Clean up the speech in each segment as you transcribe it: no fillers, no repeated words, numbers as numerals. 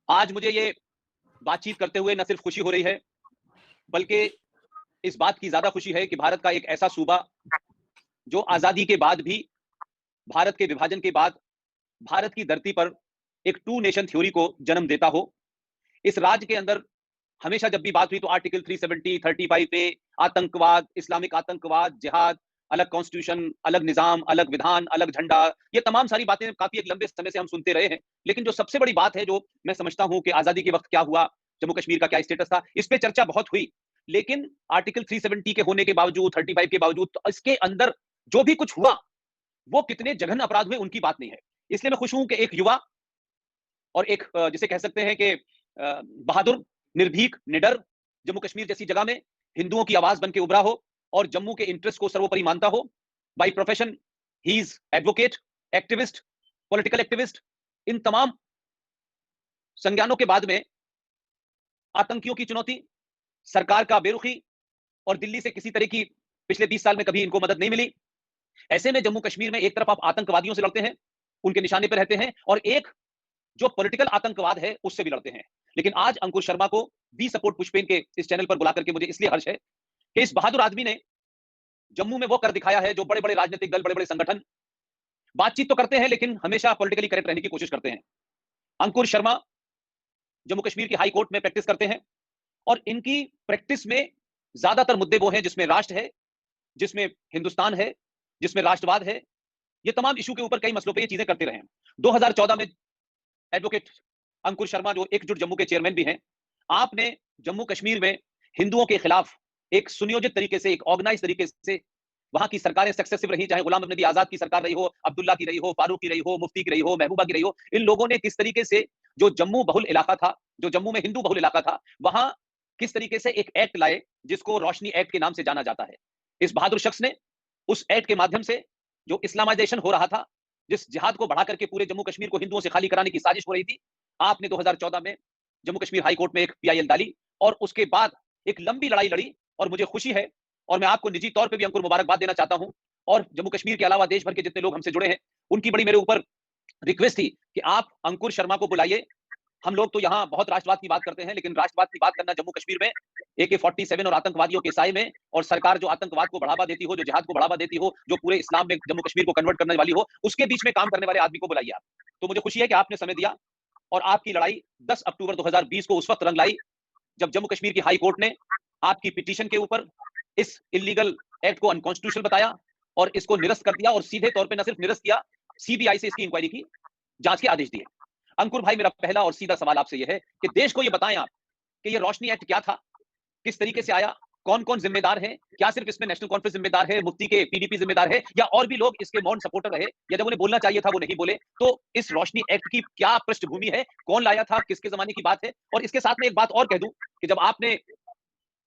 आज मुझे ये बातचीत करते हुए न सिर्फ खुशी हो रही है, बल्कि इस बात की ज़्यादा खुशी है कि भारत का एक ऐसा सूबा, जो आज़ादी के बाद भी, भारत के विभाजन के बाद, भारत की धरती पर एक टू नेशन थ्योरी को जन्म देता हो। इस राज्य के अंदर हमेशा जब भी बात हुई तो आर्टिकल 370, 35 ए, आतंकवाद, इस्लामिक आतंकवाद, जिहाद, अलग कॉन्स्टिट्यूशन, अलग निज़ाम, अलग विधान, अलग झंडा, ये तमाम सारी बातें काफ़ी एक लंबे समय से हम सुनते रहे हैं। लेकिन जो सबसे बड़ी बात है, जो मैं समझता हूँ कि आज़ादी के वक़्त क्या हुआ, जम्मू-कश्मीर का क्या स्टेटस था, इस पे चर्चा बहुत हुई। लेकिन आर्टिकल 370 के होने के बावजूद, 35 के बावजूद, तो इसके अंदर जो भी कुछ हुआ, वो कितने जघन्य अपराध हुए, उनकी बात नहीं है। इसलिए मैं खुश हूँ कि एक युवा और एक जिसे कह सकते हैं कि बहादुर, निर्भीक, निडर जम्मू कश्मीर जैसी जगह में हिंदुओं की आवाज बन के उभरा हो और जम्मू के इंटरेस्ट को सर्वोपरि मानता हो। By profession he is advocate, activist, political activist. इन तमाम संज्ञानों के बाद में आतंकियों की चुनौती, सरकार का बेरुखी और दिल्ली से किसी तरह की पिछले 20 साल में कभी इनको मदद नहीं मिली। ऐसे में जम्मू कश्मीर में एक तरफ आप आतंकवादियों से लड़ते हैं, उनके निशाने पर रहते हैं, और एक जो पॉलिटिकल आतंकवाद है उससे भी लड़ते हैं। लेकिन आज अंकुर शर्मा को वी सपोर्ट पुष्पेन के इस चैनल पर बुला करके मुझे इसलिए हर्ष है कि इस बहादुर आदमी ने जम्मू में वो कर दिखाया है जो बड़े बड़े राजनीतिक दल, बड़े बड़े संगठन बातचीत तो करते हैं लेकिन हमेशा पॉलिटिकली करेक्ट रहने की कोशिश करते हैं। अंकुर शर्मा जम्मू कश्मीर की हाई कोर्ट में प्रैक्टिस करते हैं और इनकी प्रैक्टिस में ज्यादातर मुद्दे वो हैं जिसमें राष्ट्र है, जिसमें हिंदुस्तान है, जिसमें राष्ट्रवाद है। ये तमाम इशू के ऊपर कई मसलों पे ये चीजें करते रहे हैं। 2014 में एडवोकेट अंकुर शर्मा जो एकजुट जम्मू के चेयरमैन भी हैं, आपने जम्मू कश्मीर में हिंदुओं के खिलाफ एक सुनियोजित तरीके से, एक ऑर्गेनाइज तरीके से, वहां की सरकारें सक्सेसिव रही, चाहे गुलाम नबी आजाद की सरकार रही हो, अब्दुल्ला की रही हो, फारूक की रही हो, मुफ्ती की रही हो, महबूबा की रही हो, इन लोगों ने किस तरीके से जो जम्मू बहुल इलाका था, जो जम्मू में हिंदू बहुल इलाका था, वहां किस तरीके से एक एक्ट लाए जिसको रोशनी एक्ट के नाम से जाना जाता है। इस बहादुर शख्स ने उस एक्ट के माध्यम से जो इस्लामाइजेशन हो रहा था, जिस जिहाद को बढ़ा करके पूरे जम्मू कश्मीर को हिंदुओं से खाली कराने की साजिश हो रही थी, आपने 2014 में जम्मू कश्मीर हाई कोर्ट में एक पीआईएल डाली और उसके बाद एक लंबी लड़ाई लड़ी। और मुझे खुशी है और मैं आपको निजी तौर पे भी अंकुर मुबारकबाद देना चाहता हूं, और जम्मू कश्मीर के अलावा देश भर के जितने लोग हमसे जुड़े हैं उनकी बड़ी मेरे ऊपर रिक्वेस्ट थी कि आप अंकुर शर्मा को बुलाइए। हम लोग तो यहाँ बहुत राष्ट्रवाद की बात करते हैं, लेकिन राष्ट्रवाद की बात करना जम्मू कश्मीर में AK-47 और आतंकवादियों के साए में, और सरकार जो आतंकवाद को बढ़ावा देती हो, जो जिहाद को बढ़ावा देती हो, जो पूरे इस्लाम में जम्मू कश्मीर को कन्वर्ट करने वाली हो, उसके बीच में काम करने वाले आदमी को बुलाइए आप। तो मुझे खुशी है कि आपने समय दिया और आपकी लड़ाई 10 अक्टूबर 2020 को उस वक्त रंग लाई जब जम्मू कश्मीर की हाई कोर्ट ने आपकी पिटीशन के ऊपर इस इलीगल एक्ट को अनकॉन्स्टिट्यूशनल बताया और इसको निरस्त कर दिया, और सीधे तौर पे न सिर्फ निरस्त किया, सीबीआई से इसकी इंक्वायरी की, जांच के आदेश दिए। अंकुर भाई, मेरा पहला और सीधा सवाल आपसे यह है कि देश को यह बताएं आप कि यह रोशनी एक्ट क्या था, किस तरीके से आया, कौन कौन जिम्मेदार है, क्या सिर्फ इसमें नेशनल कॉन्फ्रेंस जिम्मेदार है, मुफ्ती के पीडीपी जिम्मेदार है, या और भी लोग इसके मौन सपोर्टर रहे, या जब उन्हें बोलना चाहिए था वो नहीं बोले। तो इस रोशनी एक्ट की क्या पृष्ठभूमि है, कौन लाया था, किसके जमाने की बात है। और इसके साथ में एक बात और कह दूं कि जब आपने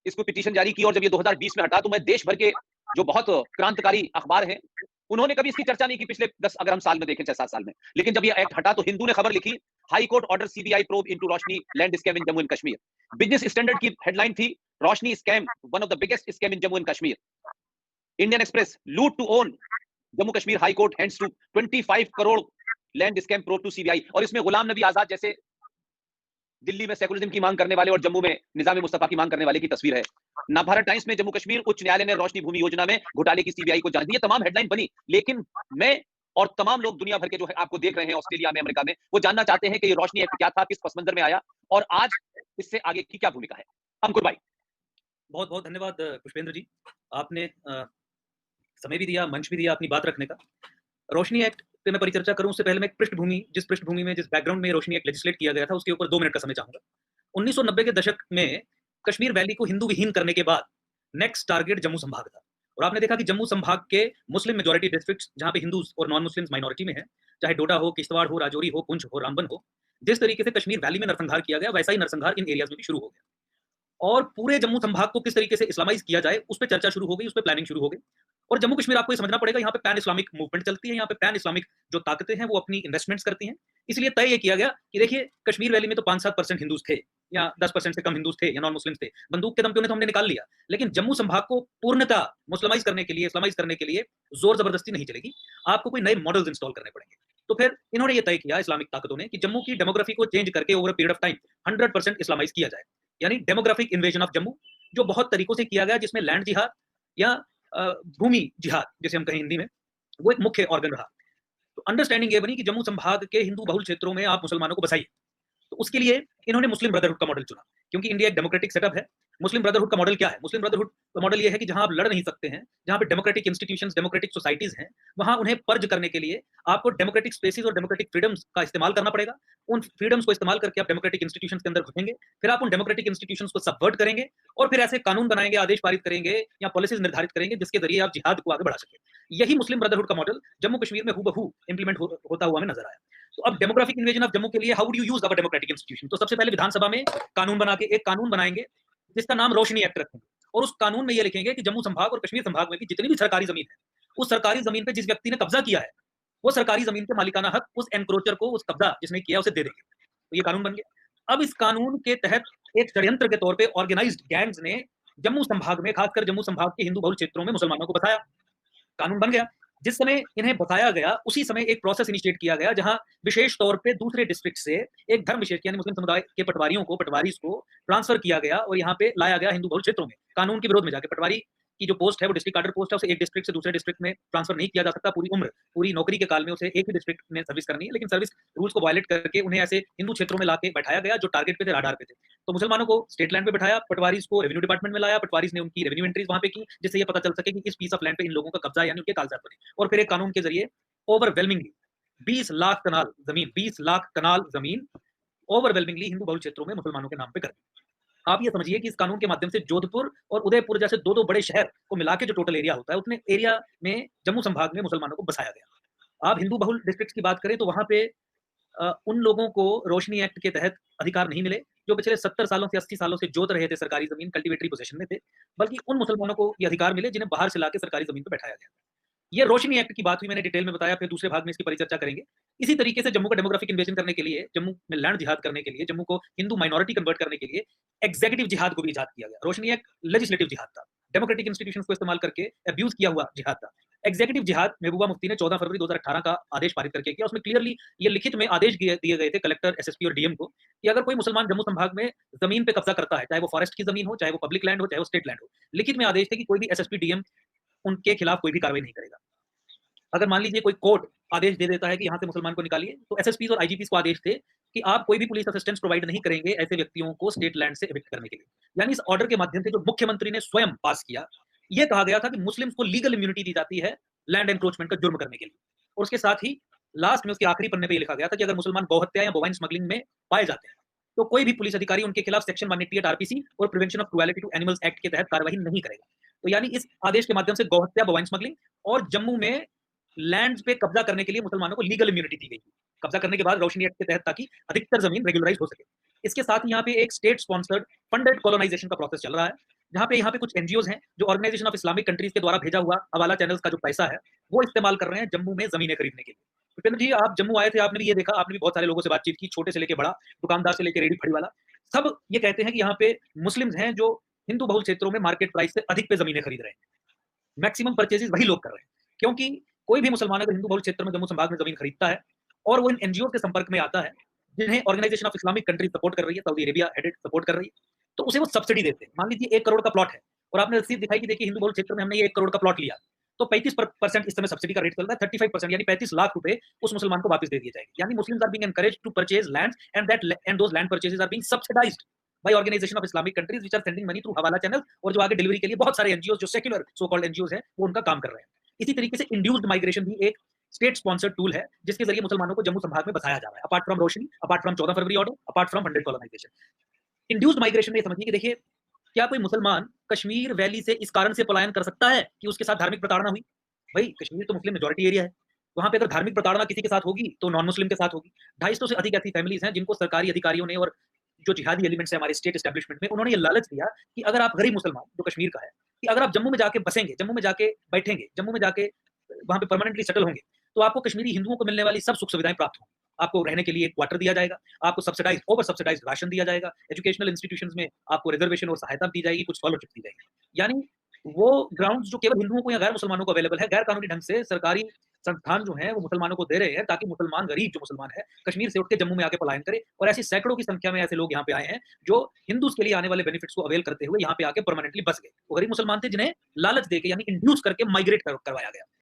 इसको पिटीशन जारी की और जब ये 2020 में हटा, तो मैं देश भर के जो बहुत क्रांतिकारी अखबार हैं उन्होंने कभी इसकी चर्चा नहीं की पिछले 10 अगर हम साल में देखें, 6-7 साल में। लेकिन जब ये एक्ट हटा तो हिंदू ने खबर लिखी, high court order CBI probe into Roshni land scam in Jammu and Kashmir. Business standard की हेडलाइन थी, Roshni scam one of the biggest scam in Jammu and Kashmir. Indian express, loot to own, Jammu Kashmir high court hands to 25 crore land scam probe to CBI. और इसमें गुलाम नबी आजाद जैसे दिल्ली में secularism की मांग करने वाले और जम्मू में निजाम मुस्तफा की मांग करने वाले की तस्वीर है। नवभारत टाइम्स में जम्मू कश्मीर उच्च न्यायालय ने रोशनी भूमि योजना में घोटाले की सीबीआई को जांच दी। ये तमाम हेडलाइन बनी, लेकिन मैं और तमाम लोग दुनिया भर के जो है आपको देख रहे हैं ऑस्ट्रेलिया में, अमेरिका में, वो जानना चाहते हैं कि ये रोशनी एक्ट क्या था, किस पस मंजर में आया और आज इससे आगे की क्या भूमिका है। अंकुर भाई। बहुत बहुत धन्यवाद पुष्पेंद्र जी, आपने समय भी दिया, मंच भी दिया अपनी बात रखने का। रोशनी एक्ट पे मैं परिचर्चा करूं उससे पहले मैं पृष्ठभूमि, जिस बैकग्राउंड में रोशनी एक्ट लेजिस्लेट किया गया था उसके ऊपर 2 मिनट का समय चाहूंगा। 1990 के दशक में कश्मीर वैली को हिंदू विहीन करने के बाद नेक्स्ट टारगेट जम्मू संभाग था, और आपने देखा कि जम्मू संभाग के मुस्लिम मेजॉरिटी डिस्ट्रिक्ट्स जहां पे हिंदू और नॉन मुस्लिम माइनॉरिटी में है, चाहे डोडा हो, किश्तवाड़ हो, राजौरी हो, पुंछ हो, रामबन हो, जिस तरीके से कश्मीर वैली में नरसंहार किया गया वैसा ही नरसंहार इन एरियाज में भी शुरू हो गया। और पूरे जम्मू संभाग को किस तरीके से इस्लामाइज किया जाए उस पर चर्चा शुरू हो गई, उस पर प्लानिंग शुरू हो गई। और जम्मू कश्मीर आपको ये समझना पड़ेगा, यहाँ पे पैन इस्लामिक मूवमेंट चलती है, यहाँ पे पैन इस्लामिक जो ताकतें हैं वो अपनी इन्वेस्टमेंट्स करती हैं। इसलिए तय ये किया गया कि देखिए कश्मीर वैली में तो 5-7% हिंदूज थे या 10% से कम हिंदूज थे या नॉन मुस्लिम थे, बंदूक के दम पे उन्हें तो हमने निकाल लिया, लेकिन जम्मू संभाग को पूर्णतः मुस्लिमाइज करने के लिए, इस्लामाइज करने के लिए जोर जबरदस्ती नहीं चलेगी, आपको कोई नए मॉडल्स इंस्टॉल करने पड़ेंगे। तो फिर इन्होंने ये तय किया इस्लामिक ताकतों ने कि जम्मू की डेमोग्राफी को चेंज करके over a period of time 100% Islamise किया जाए, यानी डेमोग्राफिक इन्वेजन ऑफ जम्मू, जो बहुत तरीकों से किया गया, जिसमें लैंड जिहाद या भूमि जिहाद जिसे हम कहें हिंदी में, वो एक मुख्य ऑर्गन रहा। तो अंडरस्टैंडिंग ये बनी कि जम्मू संभाग के हिंदू बहुल क्षेत्रों में आप मुसलमानों को बसाइए। तो उसके लिए इन्होंने मुस्लिम ब्रदरहुड का मॉडल चुना, क्योंकि इंडिया एक डेमोक्रेटिक सेटअप है। मुस्लिम ब्रदरहुड का मॉडल क्या है? मुस्लिम ब्रदरहुड का मॉडल ये है कि जहां आप लड़ नहीं सकते हैं, जहां पे डेमोक्रेटिक इंस्टीट्यूशंस, डेमोक्रेटिक सोसाइटीज हैं, वहां उन्हें पर्ज करने के लिए आपको डेमोक्रेटिक स्पेसेस और डेमोक्रेटिक फ्रीडम्स का इस्तेमाल करना पड़ेगा। उन फ्रीडम्स को इस्तेमाल करके आप डेमोक्रेटिक इंस्टीट्यूशंस के अंदर घुसेंगे, फिर आप उन डेमोक्रेटिक इंस्टीट्यूशंस को सबवर्ट करेंगे और फिर ऐसे कानून बनाएंगे, आदेश पारित करेंगे या पॉलिसीज निर्धारित करेंगे जिसके जरिए आप जिहाद को आगे बढ़ा सके। यही मुस्लिम ब्रदरहुड का मॉडल जम्मू कश्मीर में हूबहू इंप्लीमेंट होता हुआ हमें नजर आया। तो अब डेमोग्राफिक इन्वेजन ऑफ जम्मू के लिए how would you use our democratic institution? तो सबसे पहले विधानसभा में कानून बना के एक कानून बनाएंगे जिसका नाम रोशनी एक्ट रखेंगे, और उस कानून में ये लिखेंगे कि जम्मू संभाग और कश्मीर संभाग में भी जितनी भी सरकारी जमीन है, उस सरकारी जमीन पे जिस व्यक्ति ने कब्जा किया है, वो सरकारी जमीन के मालिकाना हक उस एनक्रोचर को, उस कब्जा जिसने किया उसे दे देंगे। तो ये कानून बन गया। अब इस कानून के तहत एक षड्यंत्र के तौर पर ऑर्गेनाइज्ड गैंग्स ने जम्मू संभाग में, खासकर जम्मू संभाग के हिंदू बहुल क्षेत्रों में मुसलमानों को बसाया। कानून बन गया। जिस समय इन्हें बताया गया, उसी समय एक प्रोसेस इनिशिएट किया गया जहां विशेष तौर पे दूसरे डिस्ट्रिक्ट से एक धर्म विशेष यानी मुस्लिम समुदाय के पटवारियों को, पटवारीज को ट्रांसफर किया गया और यहाँ पे लाया गया हिंदू बहुल क्षेत्रों में। कानून के विरोध में जाके पटवारी की जो पोस्ट है वो डिस्ट्रिक्ट कार्डर पोस्ट है, उसे एक डिस्ट्रिक्ट से दूसरे डिस्ट्रिक्ट में ट्रांसफर नहीं किया जा सकता। पूरी उम्र, पूरी नौकरी के काल में उसे एक ही डिस्ट्रिक्ट में सर्विस करनी है, लेकिन सर्विस रूल्स को वायलेट करके उन्हें ऐसे हिंदू क्षेत्रों में लाके बैठाया गया जो टारगेट पे थे, राडार पे थे। तो मुसलमानों को स्टेट लैंड पे बैठाया, पटवारीज को रेवेन्यू डिपार्टमेंट में लाया, पटवारीज ने उनकी रेवेन्यू एंट्रीज वहां पे की, जिससे ये पता चल सके कि इस पीस ऑफ लैंड पे इन लोगों का कब्जा यानी उनके कागजात बने। और फिर एक कानून के जरिए ओवरवेलमिंगली 20 लाख कनाल जमीन, 20 लाख कनाल जमीन ओवरवेलमिंगली हिंदू बहुल क्षेत्रों में मुसलमानों के नाम पे कर दी। आप ये समझिए कि इस कानून के माध्यम से जोधपुर और उदयपुर जैसे दो बड़े शहर को मिला के जो टोटल एरिया होता है, उतने एरिया में जम्मू संभाग में मुसलमानों को बसाया गया। आप हिंदू बहुल डिस्ट्रिक्ट की बात करें तो वहां पे उन लोगों को रोशनी एक्ट के तहत अधिकार नहीं मिले जो पिछले 70 सालों से 80 सालों से जोत रहे थे सरकारी जमीन, कल्टीवेटरी पोजीशन में थे, बल्कि उन मुसलमानों को ये अधिकार मिले जिन्हें बाहर से लाके सरकारी जमीन पर बैठाया गया। ये रोशनी एक्ट की बात हुई, मैंने डिटेल में बताया, फिर दूसरे भाग में इसकी परिचर्चा करेंगे। इसी तरीके से जम्मू का डेमोग्राफिक इन्वेजन करने के लिए, जम्मू में लैंड जिहाद करने के लिए, जम्मू को हिंदू माइनॉरिटी कन्वर्ट करने के लिए एग्जीक्यूटिव जिहाद को भी इजाद किया गया। रोशनी एक्ट लेजिस्लेटिव जिहाद था, डेमोक्रेटिक इंस्टीट्यूशंस को इस्तेमाल करके अब्यूज किया हुआ जिहाद था। एग्जीक्यूटिव जिहाद महबूबा मुफ्ती ने 14 फरवरी 2018 का आदेश पारित करके किया। उसमें क्लियरली ये लिखित में आदेश दिए गए थे कलेक्टर, एसएसपी और डीएम को कि अगर कोई मुसलमान जम्मू संभाग में जमीन पे कब्जा करता है, चाहे वो फॉरेस्ट की जमीन हो, चाहे वो पब्लिक लैंड हो, चाहे वो स्टेट लैंड हो, लिखित में आदेश थे कि कोई भी एसएसपी, डीएम उनके खिलाफ कोई भी कार्रवाई नहीं करेगा। अगर मान लीजिए कोई कोर्ट आदेश दे देता है कि यहाँ से मुसलमान को निकालिए, तो एसएसपीज और आईजीपीज को आदेश थे कि आप कोई भी पुलिस असिस्टेंस प्रोवाइड नहीं करेंगे ऐसे व्यक्तियों को स्टेट लैंड से एविक्ट करने के लिए। यानी इस ऑर्डर के माध्यम से जो मुख्यमंत्री ने स्वयं पास किया, यह कहा गया था कि मुस्लिम्स को लीगल इम्यूनिटी दी जाती है लैंड एनक्रोचमेंट का जुर्म करने के लिए। और उसके साथ ही लास्ट में उसके आखिरी पन्ने पे ये लिखा गया था कि अगर मुसलमान गौहत्या या बोवाइन स्मगलिंग में पाए जाते हैं तो कोई भी पुलिस अधिकारी उनके खिलाफ सेक्शन 188 आरपीसी और prevention of cruelty to animals act के तहत कार्रवाई नहीं करेगा। तो यानी इस आदेश के माध्यम से गौहत्या, बोवाइन स्मगलिंग और जम्मू में लैंड पे कब्जा करने के लिए मुसलमानों को लीगल इम्यूनिटी दी गई थी कब्जा करने के बाद रोशनी एक्ट के तहत, ताकि अधिकतर जमीन रेगुलराइज हो सके। इसके साथ यहाँ पे एक स्टेट स्पॉन्सर्ड फंडेड कॉलोनाइजेशन का प्रोसेस चल रहा है, जहाँ पे कुछ एनजीओज हैं जो ऑर्गेनाइजेशन ऑफ इस्लामिक कंट्रीज के द्वारा भेजा हुआ हवाला चैनल्स का जो पैसा है वो इस्तेमाल कर रहे हैं जम्मू में जमीनें खरीदने के लिए। भूपेंद्र जी, आप जम्मू आए थे, आपने भी ये देखा, आपने भी बहुत सारे लोगों से बातचीत की, छोटे से लेके बड़ा, दुकानदार से लेके रेडी फड़ी वाला, सब ये कहते हैं कि यहाँ पे मुस्लिम्स हैं जो हिंदू बहुल क्षेत्रों में मार्केट प्राइस से अधिक पे जमीनें खरीद रहे हैं। मैक्सिमम परचेजेस वही लोग कर रहे हैं, क्योंकि कोई भी मुसलमान अगर हिंदू बहुल क्षेत्र में जम्मू संभाग में जमीन खरीदता है और वो इन एनजीओ के संपर्क में आता है जिन्हें organisation of Islamic countries support कर रही है, सऊदी अरेबिया हेडेड सपोर्ट कर रही है, तो उसे वो सब्सिडी देते हैं। मान लीजिए 1 करोड़ का प्लॉट है और आपने रसीद दिखाई कि देखिए हिंदू बहुल क्षेत्र में हमने ये 1 करोड़ का प्लॉट लिया, तो 35% इस समय सब्सिडी का रेट चल रहा है, 35% यानी 35 लाख रुपए उस मुसलमान को वापस दे दिए जाएंगे। यानी Muslims are being encouraged to purchase land and those land purchases are being subsidised by organisation of Islamic countries which are sending money through hawala channel, और जो आगे डिलीवरी के लिए बहुत सारे एनजीओ जो सेक्युलर सो कॉल्ड एनजीओज हैं वो उनका काम कर रहे हैं। इसी तरीके से इंड्यूस्ड माइग्रेशन भी एक स्टेट स्पॉन्सर्ड टूल है जिसके जरिए मुसलमानों को जम्मू संभाग में बसाया जा रहा है, apart from Roshni, apart from 14 February order, apart from funded colonisation. Induced migration में समझिए कि देखिए, क्या कोई मुसलमान कश्मीर वैली से इस कारण से पलायन कर सकता है कि उसके साथ धार्मिक प्रताड़ना हुई? भाई कश्मीर तो मुस्लिम मेजॉरिटी एरिया है, वहां पे अगर धार्मिक प्रताड़ना किसी के साथ होगी तो नॉन मुस्लिम के साथ होगी। 250 से अधिक ऐसी फैमिलीज हैं जिनको सरकारी अधिकारियों ने और जो जिहादी एलिमेंट्स है हमारे स्टेट एस्टेब्लिशमेंट में, उन्होंने ये लालच दिया कि अगर आप गरीब मुसलमान जो कश्मीर का है, कि अगर आप जम्मू में जाके बसेंगे, जम्मू में जाके बैठेंगे, जम्मू में जाके वहां पे परमानेंटली सेटल होंगे, तो आपको कश्मीरी हिंदुओं को मिलने वाली सब सुख सुविधाएं प्राप्त होंगी। आपको रहने के लिए क्वार्टर दिया जाएगा, आपको सब्सिडाइज ओवर सब्सिडाइज राशन दिया जाएगा, एजुकेशनल इंस्टीट्यूशंस में आपको रिजर्वेशन और सहायता दी जाएगी, कुछ स्कॉलरशिप दी जाएगी। यानी वो ग्राउंड्स जो केवल हिंदुओं को या गैर मुसलमानों को अवेलेबल है, गैर कानूनी ढंग से सरकारी संस्थान जो हैं वो मुसलमानों को दे रहे हैं ताकि मुसलमान गरीब जो मुसलमान है कश्मीर से उठ के जम्मू में आके पलायन करे, और ऐसी सैकड़ों की संख्या में ऐसे लोग यहाँ पे आए हैं जो हिंदूज के लिए आने वाले बेनिफिट्स को अवेल करते हुए यहाँ पे आके परमानेंटली बस गए। वो गरीब मुसलमान थे जिन्हें लालच देके यानी इंड्यूस करके माइग्रेट करवाया गया।